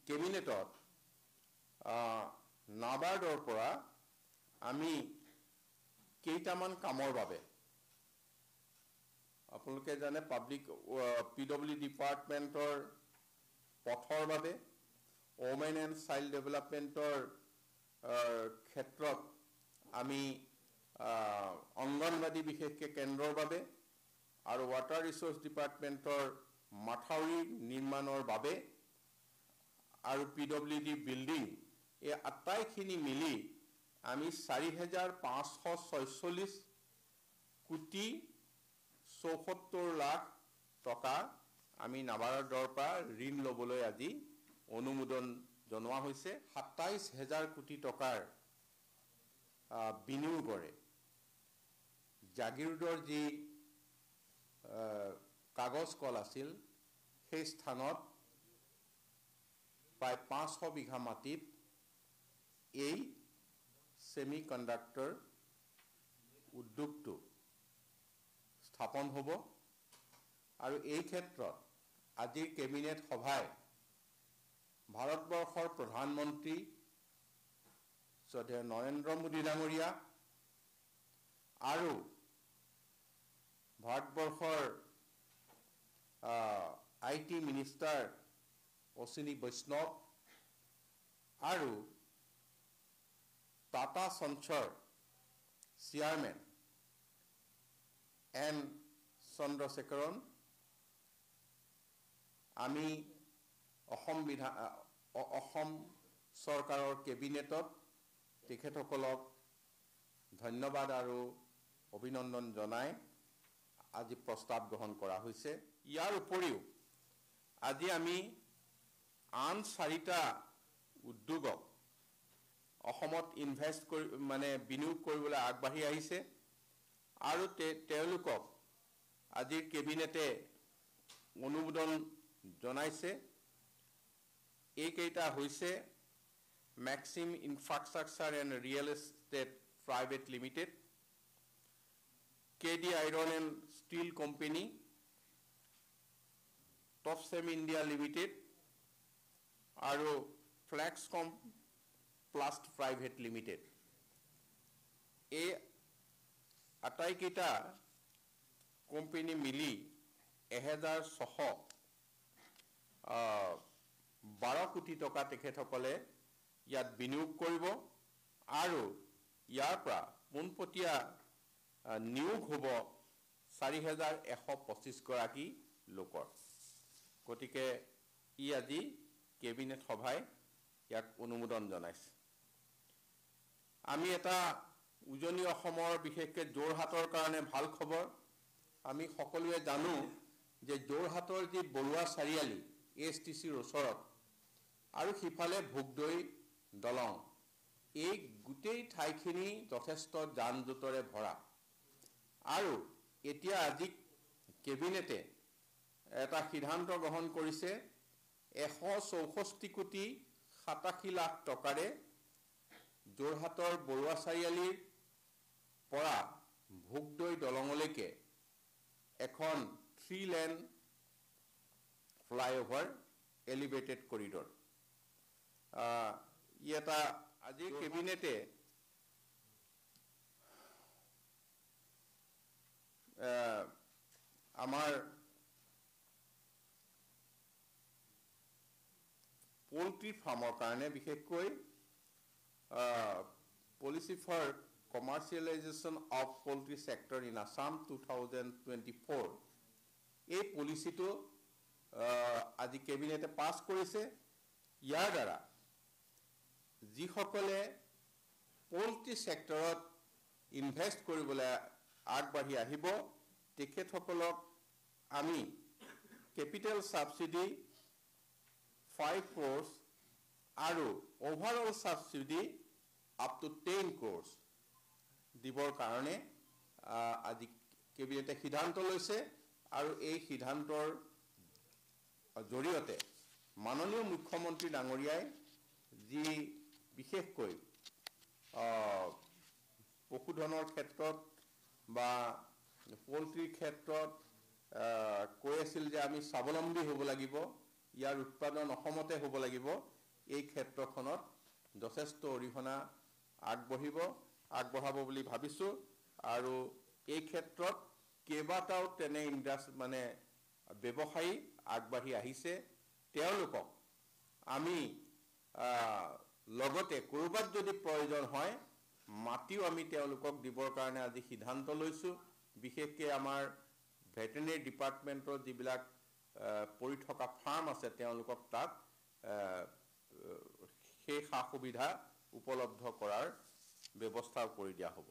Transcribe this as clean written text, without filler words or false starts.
কেবিনেটত নাবাৰ্ডৰ পৰা আমি কেইটামান কামৰ বাবে আপোনালোকে জানে পাব্লিক পিডব্লিউ ডিপাৰ্টমেণ্টৰ পথৰ বাবে ওমেন এণ্ড চাইল্ড ডেভেলপমেণ্টৰ ক্ষেত্ৰত আমি অংগনবাদী বিশেষকৈ কেন্দ্ৰৰ বাবে আৰু ৱাটাৰ ৰিচোৰ্চ ডিপাৰ্টমেণ্টৰ মাথাউৰি নিৰ্মাণৰ বাবে আৰু পিডব্লিউডি বিল্ডিং এই আটাইখিনি মিলি আমি 4,546 কোটি 74 লাখ টকা আমি নাবাৰ্ডৰ পৰা ঋণ ল'বলৈ আজি অনুমোদন জনোৱা হৈছে 27,000 কোটি টকাৰ বিনিয়োগৰে জাগিৰোডৰ যি কাগজ কল আছিল সেই স্থানত প্ৰায় 500 বিঘা মাটিত এই সেমি কণ্ডাক্টৰ উদ্যোগটো স্থাপন হ'ব আৰু এই ক্ষেত্ৰত আজিৰ কেবিনেট সভাই ভাৰতবৰ্ষৰ প্ৰধানমন্ত্ৰী শ্ৰদ্ধেয় নৰেন্দ্ৰ মোদী ডাঙৰীয়া আৰু ভাৰতবৰ্ষৰ আইটি মিনিষ্টাৰ অশ্বিনী বৈষ্ণৱ আৰু টাটা সঞ্চৰ চেয়াৰমেন এন চন্দ্ৰশেখৰন আমি অসম চৰকাৰৰ কেবিনেটত তেখেতসকলক ধন্যবাদ আৰু অভিনন্দন জনাই আজি প্ৰস্তাৱ গ্ৰহণ কৰা হৈছে ইয়াৰ উপৰিও আজি আমি আন 4টা উদ্যোগক অসমত ইনভেষ্ট কৰি বিনিয়োগ কৰিবলৈ আগবাঢ়ি আহিছে আৰু তেওঁলোকক আজিৰ কেবিনেটে অনুমোদন জনাইছে এইকেইটা হৈছে Maxim infrastructure and real estate private limited KD iron and steel company Topchem India limited আৰু ফ্লেক্সকম প্লাষ্ট প্ৰাইভেট লিমিটেড এই আটাইকেইটা কোম্পানী মিলি 1,612 কোটি টকা তেখেতসকলে ইয়াত বিনিয়োগ কৰিব আৰু ইয়াৰ পৰা পোনপটীয়া নিয়োগ হ'ব 4,125 গৰাকী লোকৰ গতিকে ই আজি কেবিনেট সভাই ইয়াক অনুমোদন জনাইছে আমি এটা উজনি অসমৰ বিশেষকৈ যোৰহাটৰ কাৰণে ভাল খবৰ আমি সকলোৱে জানো যে যোৰহাটৰ যি বৰুৱা চাৰিআলি এছটিচিৰ ওচৰত আৰু সিফালে ভোগদৈ দলং এই গোটেই ঠাইখিনি যথেষ্ট যান-জোঁটৰে ভৰা আৰু এতিয়া আজি কেবিনেটে এটা সিদ্ধান্ত গ্ৰহণ কৰিছে 164 কোটি 87 লাখ টকাৰে যোৰহাটৰ বৰুৱা চাৰিআলিৰ পৰা ভোগদৈ দলঙলৈকে এখন 3-লেন ফ্লাইঅভাৰ এলিভেটেড কৰিডৰ এটা আজি কেবিনেটে আমাৰ পোল্ট্ৰি ফাৰ্মৰ কাৰণে বিশেষকৈ policy for commercialization of poultry sector in Assam 2024 এই পলিচিটো আজি কেবিনেটে পাছ কৰিছে ইয়াৰ দ্বাৰা যিসকলে পোল্ট্ৰি সেক্টৰত ইনভেষ্ট কৰিবলৈ আগবাঢ়ি আহিব তেখেতসকলক আমি কেপিটেল সাবসিডি 5 crores আৰু overall subsidy up to 10 crores দিবৰ কাৰণে আজি কেবিনেটে সিদ্ধান্ত লৈছে আৰু এই সিদ্ধান্তৰ জৰিয়তে মাননীয় মুখ্যমন্ত্ৰী ডাঙৰীয়াই যি বিশেষকৈ পশুধনৰ ক্ষেত্ৰত বা পোল্ট্ৰিৰ ক্ষেত্ৰত কৈ আছিল যে আমি স্বাৱলম্বী হ'ব লাগিব ইয়াৰ উৎপাদন অসমতে হ'ব লাগিব এই ক্ষেত্ৰখনত যথেষ্ট অৰিহণা আগবঢ়াব বুলি ভাবিছোঁ আৰু এই ক্ষেত্ৰত কেইবাটাও তেনে মানে ব্যৱসায়ী আগবাঢ়ি আহিছে তেওঁলোকক আমি লগতে ক'ৰবাত যদি প্ৰয়োজন হয় মাটিও আমি তেওঁলোকক দিবৰ কাৰণে আজি সিদ্ধান্ত লৈছোঁ বিশেষকৈ আমাৰ ভেটেনেৰি ডিপাৰ্টমেণ্টৰ যিবিলাক পৰি থকা ফাৰ্ম আছে তেওঁলোকক তাত সেই সা সুবিধা উপলব্ধ কৰাৰ ব্যৱস্থাও কৰি দিয়া হ'ব